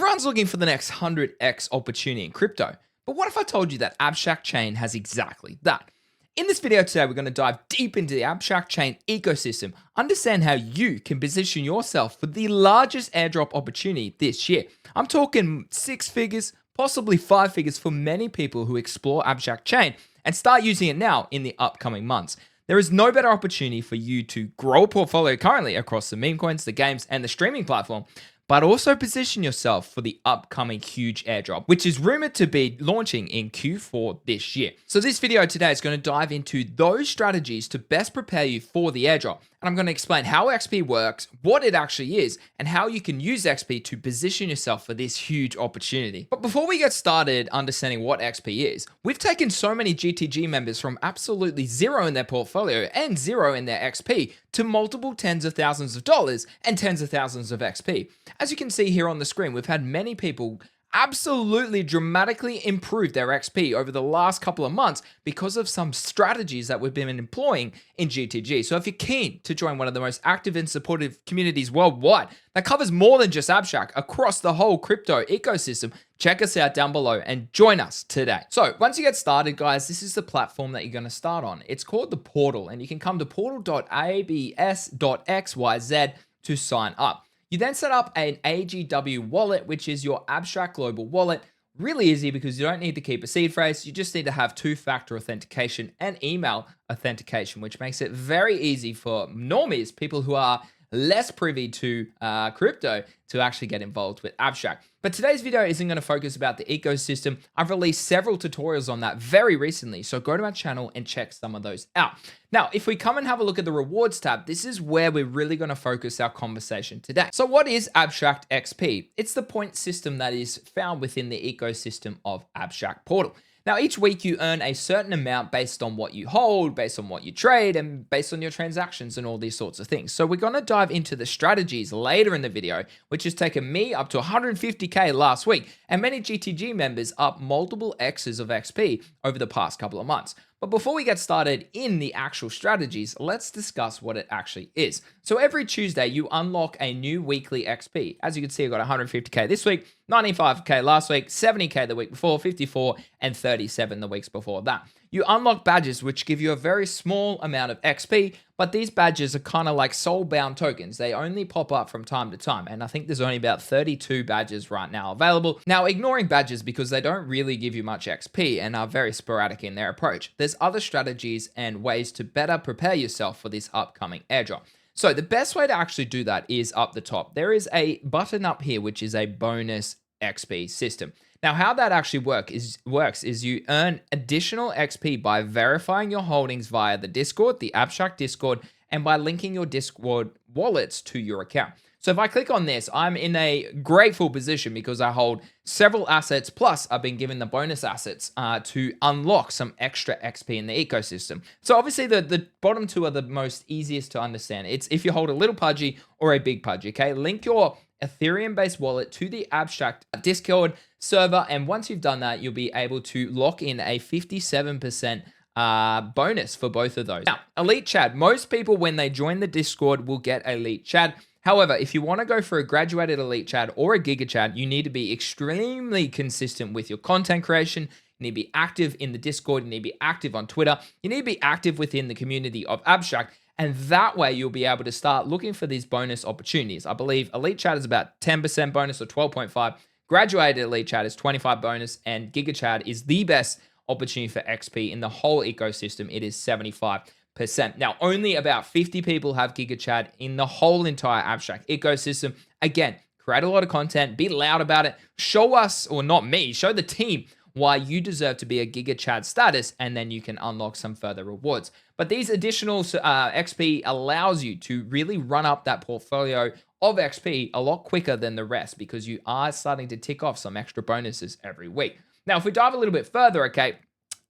Everyone's looking for the next 100x opportunity in crypto. But what if I told you that Abstract Chain has exactly that? In this video today, we're going to dive deep into the Abstract Chain ecosystem, understand how you can position yourself for the largest airdrop opportunity this year. I'm talking 6 figures, possibly 5 figures for many people who explore Abstract Chain and start using it now in the upcoming months. There is no better opportunity for you to grow a portfolio currently across the Memecoins, the games, and the streaming platform, but also position yourself for the upcoming huge airdrop, which is rumored to be launching in Q4 this year. So this video today is going to dive into those strategies to best prepare you for the airdrop. And I'm going to explain how XP works, what it actually is, and how you can use XP to position yourself for this huge opportunity. But before we get started understanding what XP is, we've taken so many GTG members from absolutely zero in their portfolio and zero in their XP to multiple tens of thousands of dollars and tens of thousands of XP. As you can see here on the screen, we've had many people absolutely dramatically improve their XP over the last couple of months because of some strategies that we've been employing in GTG. So if you're keen to join one of the most active and supportive communities worldwide that covers more than just Abstract across the whole crypto ecosystem, check us out down below and join us today. So once you get started, guys, this is the platform that you're going to start on. It's called the Portal, and you can come to portal.abs.xyz to sign up. You then set up an AGW wallet, which is your Abstract Global Wallet. Really easy because you don't need to keep a seed phrase. You just need to have two-factor authentication and email authentication, which makes it very easy for normies, people who are less privy to crypto, to actually get involved with Abstract. But today's video isn't going to focus about the ecosystem. I've released several tutorials on that very recently, so go to our channel and check some of those out. Now, if we come and have a look at the rewards tab, this is where we're really going to focus our conversation today. So what is Abstract XP? It's the point system that is found within the ecosystem of Abstract Portal. Now, each week you earn a certain amount based on what you hold, based on what you trade, and based on your transactions and all these sorts of things. So we're going to dive into the strategies later in the video, which has taken me up to 150K last week, and many GTG members up multiple X's of XP over the past couple of months. But before we get started in the actual strategies, let's discuss what it actually is. So every Tuesday, you unlock a new weekly XP. As you can see, I got 150K this week, 95K last week, 70K the week before, 54, and 37 the weeks before that. You unlock badges, which give you a very small amount of XP, but these badges are kind of like soul-bound tokens. They only pop up from time to time, and I think there's only about 32 badges right now available. Now, ignoring badges because they don't really give you much XP and are very sporadic in their approach, there's other strategies and ways to better prepare yourself for this upcoming airdrop. So the best way to actually do that is up the top. There is a button up here, which is a bonus XP system. Now, how that actually works is you earn additional XP by verifying your holdings via the Discord, the Abstract Discord, and by linking your Discord wallets to your account. So if I click on this, I'm in a grateful position because I hold several assets, plus I've been given the bonus assets to unlock some extra XP in the ecosystem. So obviously the bottom two are the most easiest to understand. It's if you hold a little pudgy or a big pudgy, okay? Link your Ethereum-based wallet to the Abstract Discord server, and once you've done that, you'll be able to lock in a 57% bonus for both of those. Now, Elite Chat. Most people, when they join the Discord, will get Elite Chat. However, if you want to go for a graduated Elite Chat or a Giga Chat, you need to be extremely consistent with your content creation. You need to be active in the Discord. You need to be active on Twitter. You need to be active within the community of Abstract. And that way, you'll be able to start looking for these bonus opportunities. I believe Elite Chat is about 10% bonus or 12.5. Graduated Elite Chat is 25 bonus, and Giga Chat is the best opportunity for XP in the whole ecosystem. It is 75%. Now, only about 50 people have Giga Chat in the whole entire Abstract ecosystem. Again, create a lot of content, be loud about it, show us, or not me, show the team why you deserve to be a Giga Chat status, and then you can unlock some further rewards. But these additional XP allows you to really run up that portfolio of XP a lot quicker than the rest because you are starting to tick off some extra bonuses every week. Now, if we dive a little bit further, okay,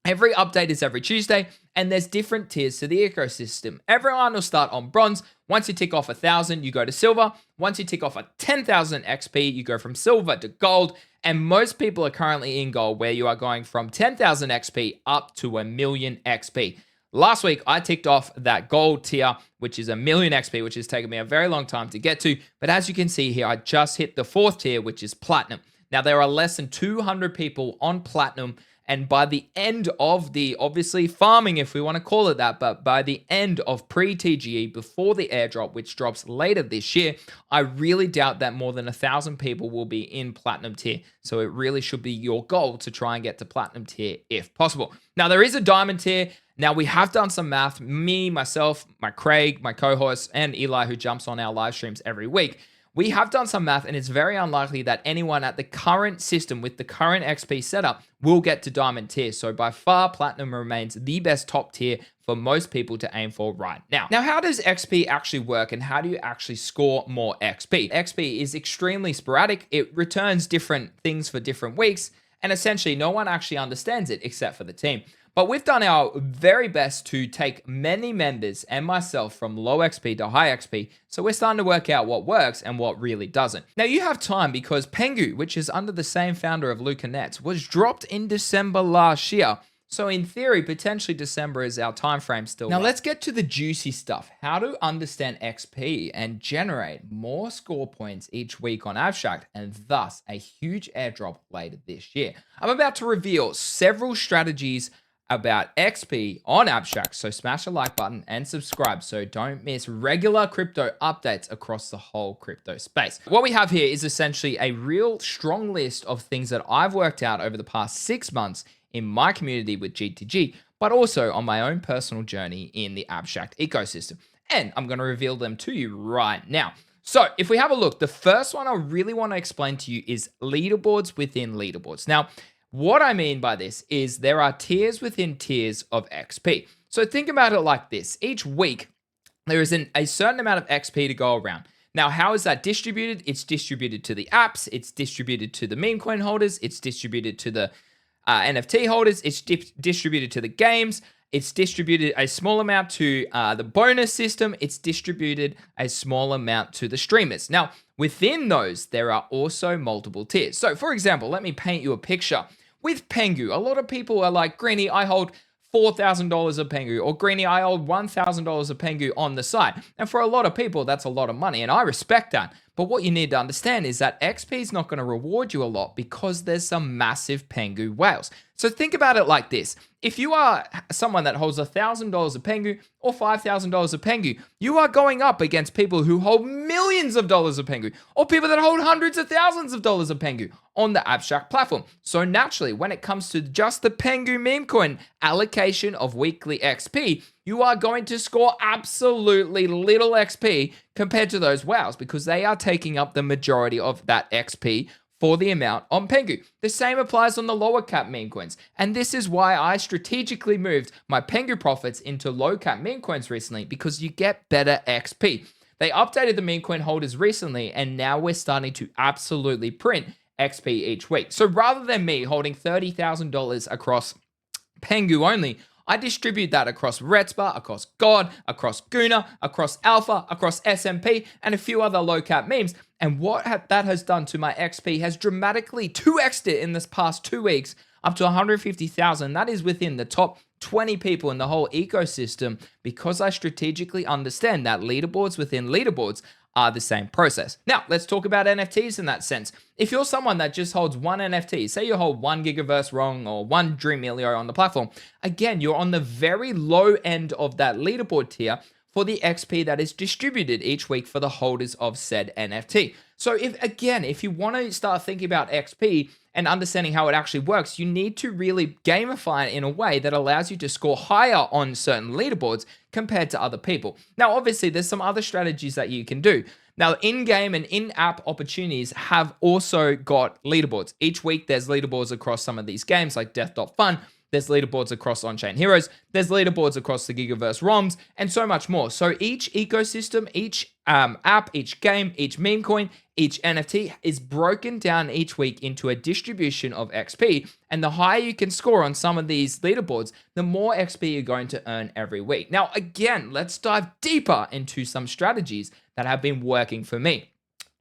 every update is every Tuesday, and there's different tiers to the ecosystem. Everyone will start on bronze. Once you tick off 1,000, you go to silver. Once you tick off a 10,000 XP, you go from silver to gold. And most people are currently in gold, where you are going from 10,000 XP up to 1,000,000 XP. last week I ticked off that gold tier, which is 1,000,000 XP, which has taken me a very long time to get to. But as you can see here, I just hit the 4th tier, which is platinum. Now, there are less than 200 people on platinum. And by the end of the, obviously, farming, if we want to call it that, but by the end of pre-TGE, before the airdrop, which drops later this year, I really doubt that more than 1,000 people will be in platinum tier. So it really should be your goal to try and get to platinum tier if possible. Now, there is a diamond tier. Now, we have done some math. Me, myself, my Craig, my co-host, and Eli, who jumps on our live streams every week. We have done some math, and it's very unlikely that anyone at the current system with the current XP setup will get to diamond tier. So by far, platinum remains the best top tier for most people to aim for right now. Now, how does XP actually work, and how do you actually score more XP? XP is extremely sporadic. It returns different things for different weeks, and essentially no one actually understands it except for the team. But we've done our very best to take many members and myself from low XP to high XP. So we're starting to work out what works and what really doesn't. Now you have time because Pengu, which is under the same founder of Luca Nets, was dropped in December last year. So in theory, potentially December is our time frame still. Now let's get to the juicy stuff. How to understand XP and generate more score points each week on Abstract, and thus a huge airdrop later this year. I'm about to reveal several strategies about XP on Abstract, so smash the like button and subscribe so don't miss regular crypto updates across the whole crypto space. What we have here is essentially a real strong list of things that I've worked out over the past 6 months in my community with GTG, but also on my own personal journey in the Abstract ecosystem. And I'm going to reveal them to you right now. So if we have a look, the first one I really want to explain to you is leaderboards within leaderboards. Now, what I mean by this is there are tiers within tiers of XP. So think about it like this. Each week, there is a certain amount of XP to go around. Now, how is that distributed? It's distributed to the apps. It's distributed to the Memecoin holders. It's distributed to the NFT holders. It's distributed to the games. It's distributed a small amount to the bonus system. It's distributed a small amount to the streamers. Now, within those, there are also multiple tiers. So, for example, let me paint you a picture. With Pengu, a lot of people are like, Greeny, I hold $4,000 of Pengu, or Greeny, I hold $1,000 of Pengu on the side. And for a lot of people, that's a lot of money, and I respect that. But what you need to understand is that XP is not going to reward you a lot because there's some massive Pengu whales. So think about it like this. If you are someone that holds $1,000 of Pengu or $5,000 of Pengu, you are going up against people who hold millions of dollars of Pengu, or people that hold hundreds of thousands of dollars of Pengu on the Abstract platform. So naturally, when it comes to just the Pengu Memecoin allocation of weekly XP, you are going to score absolutely little XP compared to those whales because they are taking up the majority of that XP for the amount on Pengu. The same applies on the lower cap meme coins. And this is why I strategically moved my Pengu profits into low cap meme coins recently, because you get better XP. They updated the meme coin holders recently, and now we're starting to absolutely print XP each week. So rather than me holding $30,000 across Pengu only, I distribute that across Retzbar, across God, across Guna, across Alpha, across SMP, and a few other low cap memes. And what that has done to my XP has dramatically 2x'd it in this past 2 weeks, up to 150,000. That is within the top 20 people in the whole ecosystem, because I strategically understand that leaderboards within leaderboards are the same process. Now, let's talk about NFTs in that sense. If you're someone that just holds one NFT, say you hold one Gigaverse Wrong or one Dreamilio on the platform, again, you're on the very low end of that leaderboard tier for the XP that is distributed each week for the holders of said NFT. So if you want to start thinking about XP and understanding how it actually works, you need to really gamify it in a way that allows you to score higher on certain leaderboards compared to other people. Now, obviously, there's some other strategies that you can do. Now, in-game and in-app opportunities have also got leaderboards. Each week, there's leaderboards across some of these games like Death.Fun. There's leaderboards across On-Chain Heroes. There's leaderboards across the Gigaverse ROMs, and so much more. So each ecosystem, each app, each game, each meme coin, each NFT is broken down each week into a distribution of XP. And the higher you can score on some of these leaderboards, the more XP you're going to earn every week. Now, again, let's dive deeper into some strategies that have been working for me.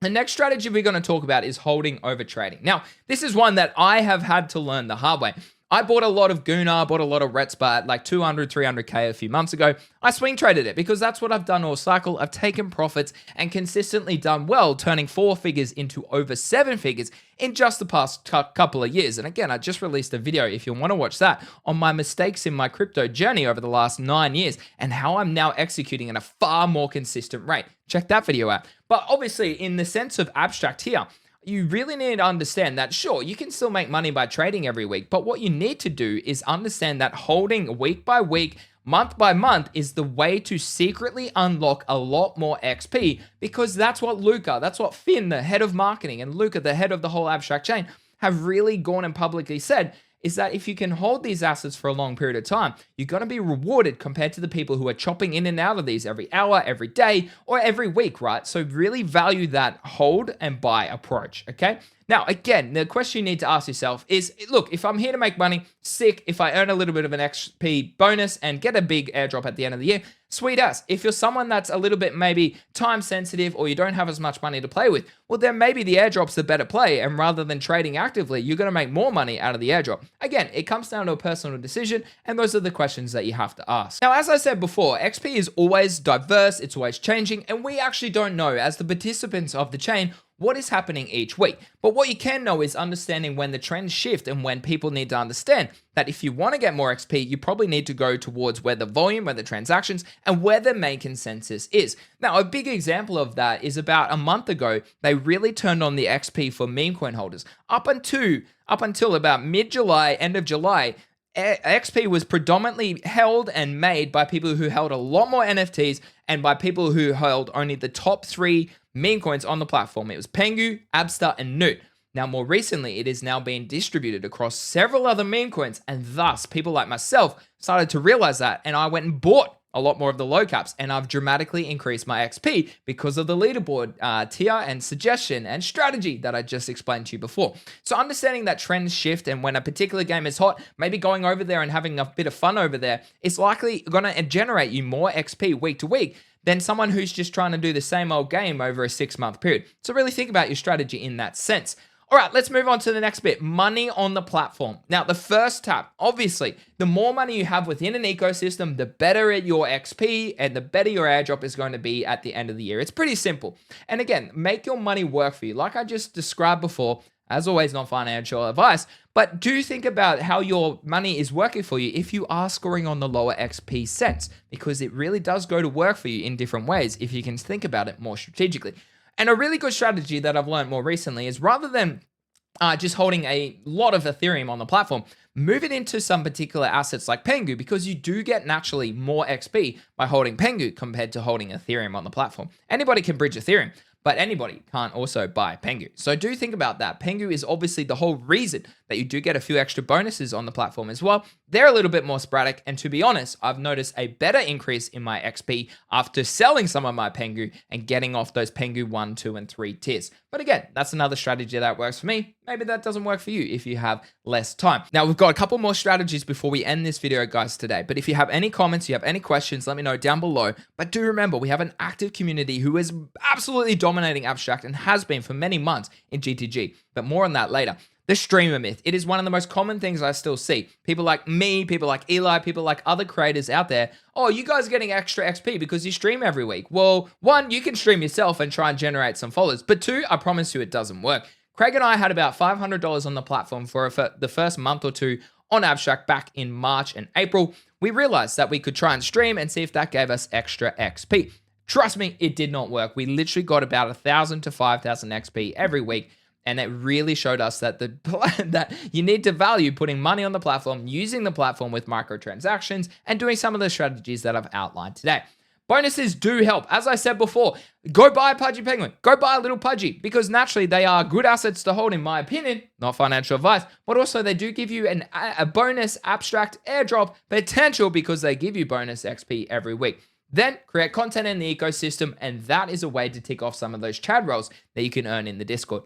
The next strategy we're going to talk about is holding over trading. Now, this is one that I have had to learn the hard way. I bought a lot of Guna, bought a lot of Retspa at like 200, 300K a few months ago. I swing traded it because that's what I've done all cycle. I've taken profits and consistently done well, turning 4 figures into over 7 figures in just the past couple of years. And again, I just released a video, if you want to watch that, on my mistakes in my crypto journey over the last 9 years and how I'm now executing at a far more consistent rate. Check that video out. But obviously, in the sense of Abstract here, you really need to understand that, sure, you can still make money by trading every week, but what you need to do is understand that holding week by week, month by month is the way to secretly unlock a lot more XP, because that's what Luca, that's what Finn, the head of marketing, and Luca, the head of the whole Abstract chain, have really gone and publicly said, is that if you can hold these assets for a long period of time, you're going to be rewarded compared to the people who are chopping in and out of these every hour, every day, or every week, right? So really value that hold and buy approach, okay? Now, again, the question you need to ask yourself is, look, if I'm here to make money, sick. If I earn a little bit of an XP bonus and get a big airdrop at the end of the year, sweet ass. If you're someone that's a little bit maybe time sensitive or you don't have as much money to play with, well, then maybe the airdrop's the better play. And rather than trading actively, you're going to make more money out of the airdrop. Again, it comes down to a personal decision, and those are the questions that you have to ask. Now, as I said before, XP is always diverse, it's always changing, and we actually don't know, as the participants of the chain, what is happening each week. But what you can know is understanding when the trends shift and when people need to understand that if you want to get more XP, you probably need to go towards where the volume, where the transactions, and where the main consensus is. Now, a big example of that is about a month ago, they really turned on the XP for Memecoin holders. Up until about mid-July, end of July, XP was predominantly held and made by people who held a lot more NFTs and by people who held only the top 3 meme coins on the platform. It was Pengu, Absta, and Newt. Now, more recently, it is now being distributed across several other meme coins, and thus people like myself started to realize that, and I went and bought a lot more of the low caps, and I've dramatically increased my XP because of the leaderboard tier and suggestion and strategy that I just explained to you before. So understanding that trends shift, and when a particular game is hot, maybe going over there and having a bit of fun over there is likely going to generate you more XP week to week than someone who's just trying to do the same old game over a 6-month period. So really think about your strategy in that sense. All right, let's move on to the next bit, money on the platform. Now, the first tap, obviously, the more money you have within an ecosystem, the better your XP and the better your airdrop is going to be at the end of the year. It's pretty simple. And again, make your money work for you. Like I just described before, as always, not financial advice, but do think about how your money is working for you if you are scoring on the lower XP sense, because it really does go to work for you in different ways if you can think about it more strategically. And a really good strategy that I've learned more recently is rather than just holding a lot of Ethereum on the platform, move it into some particular assets like Pengu, because you do get naturally more XP by holding Pengu compared to holding Ethereum on the platform. Anybody can bridge Ethereum, but anybody can't also buy Pengu. So do think about that. Pengu is obviously the whole reason that you do get a few extra bonuses on the platform as well. They're a little bit more sporadic, and to be honest, I've noticed a better increase in my XP after selling some of my Pengu and getting off those Pengu 1, 2, and 3 tiers. But again, that's another strategy that works for me. Maybe that doesn't work for you if you have less time. Now, we've got a couple more strategies before we end this video, guys, today. But if you have any comments, you have any questions, let me know down below. But do remember, we have an active community who is absolutely dominating Abstract and has been for many months in GTG. But more on that later. The streamer myth. It is one of the most common things I still see. People like me, people like Eli, people like other creators out there. Oh, you guys are getting extra XP because you stream every week. Well, 1, you can stream yourself and try and generate some followers. But 2, I promise you it doesn't work. Craig and I had about $500 on the platform for the first month or 2 on Abstract back in March and April. We realized that we could try and stream and see if that gave us extra XP. Trust me, it did not work. We literally got about 1,000 to 5,000 XP every week. And it really showed us that that you need to value putting money on the platform, using the platform with microtransactions, and doing some of the strategies that I've outlined today. Bonuses do help. As I said before, go buy a Pudgy Penguin. Go buy a little Pudgy, because naturally they are good assets to hold, in my opinion. Not financial advice, but also they do give you a bonus Abstract airdrop potential because they give you bonus XP every week. Then create content in the ecosystem, and that is a way to tick off some of those Chad rolls that you can earn in the Discord.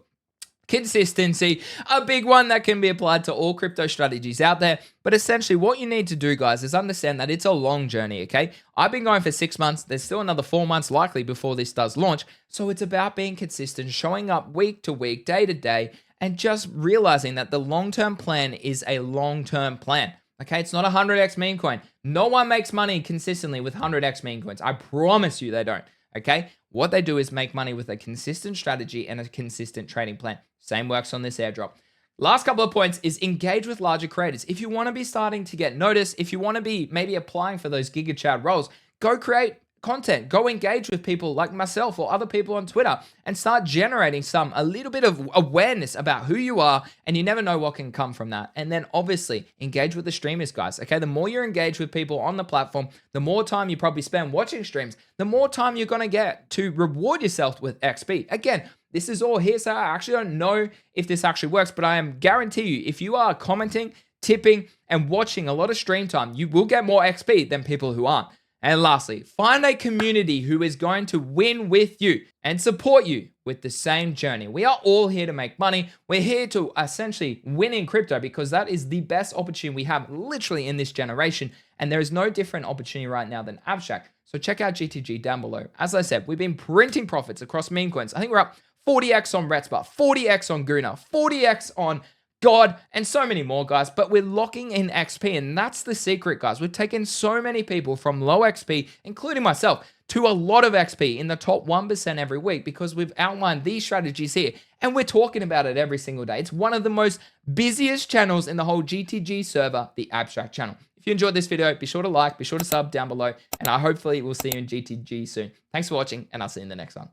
Consistency, a big one that can be applied to all crypto strategies out there. But essentially what you need to do, guys, is understand that it's a long journey, okay? I've been going for 6 months. There's still another 4 months likely before this does launch. So it's about being consistent, showing up week to week, day to day, and just realizing that the long-term plan is a long-term plan. Okay, it's not a 100x meme coin. No one makes money consistently with 100x meme coins. I promise you they don't. Okay, what they do is make money with a consistent strategy and a consistent trading plan. Same works on this airdrop. Last couple of points is engage with larger creators. If you want to be starting to get noticed, if you want to be maybe applying for those Giga Chad roles, go create content, go engage with people like myself or other people on Twitter and start generating a little bit of awareness about who you are, and you never know what can come from that. And then obviously engage with the streamers, guys. Okay, the more you're engaged with people on the platform, the more time you probably spend watching streams, the more time you're going to get to reward yourself with XP. Again, this is all hearsay. I actually don't know if this actually works, but I am guarantee you, if you are commenting, tipping, and watching a lot of stream time, you will get more XP than people who aren't. And lastly, find a community who is going to win with you and support you with the same journey. We are all here to make money. We're here to essentially win in crypto because that is the best opportunity we have literally in this generation. And there is no different opportunity right now than Abstract. So check out GTG down below. As I said, we've been printing profits across meme coins. I think we're up 40x on Retspot, 40x on Guna, 40x on God, and so many more, guys. But we're locking in XP, and that's the secret, guys. We've taken so many people from low XP, including myself, to a lot of XP in the top 1% every week because we've outlined these strategies here, and we're talking about it every single day. It's one of the most busiest channels in the whole GTG server, the Abstract channel. If you enjoyed this video, be sure to like, be sure to sub down below, and I hopefully will see you in GTG soon. Thanks for watching, and I'll see you in the next one.